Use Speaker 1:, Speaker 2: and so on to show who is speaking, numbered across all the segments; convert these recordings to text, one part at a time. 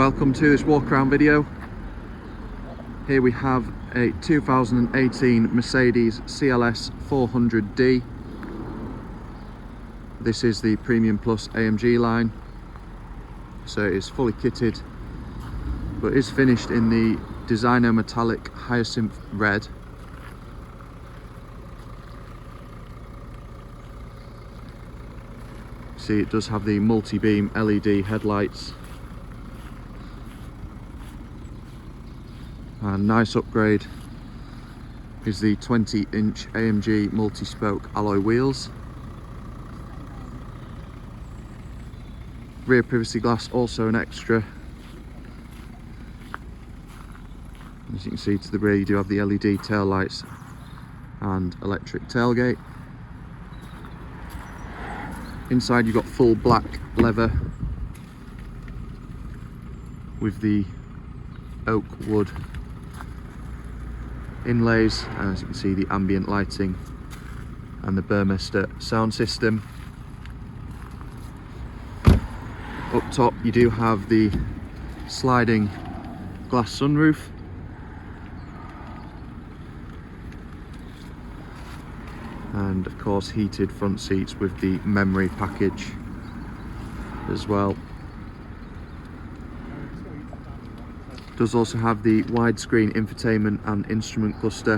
Speaker 1: Welcome to this walk around video. Here we have a 2018 Mercedes CLS 400d. This is the Premium Plus AMG line, so it is fully kitted, but is finished in the Designo metallic Hyacinthe Red. See, it does have the Multibeam LED headlights. And nice upgrade is the 20-inch AMG multi-spoke alloy wheels. Rear privacy glass also an extra. As you can see to the rear, you do have the LED tail lights and electric tailgate. Inside you've got full black leather with the oak wood inlays, and as you can see, the ambient lighting and the Burmester sound system. Up top you do have the sliding glass sunroof, and of course heated front seats with the memory package as well. Does also have the widescreen infotainment and instrument cluster.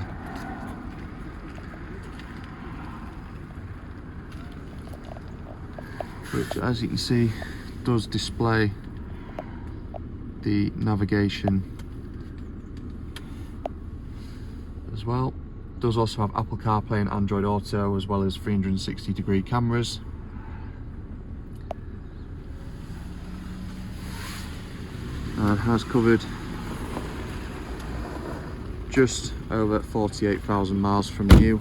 Speaker 1: Which, as you can see, does display the navigation as well. Does also have Apple CarPlay and Android Auto, as well as 360-degree cameras. And has covered just over 48,000 miles from new.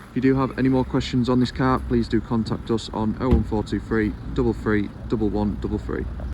Speaker 1: If you do have any more questions on this car, please do contact us on 01423 33 1133.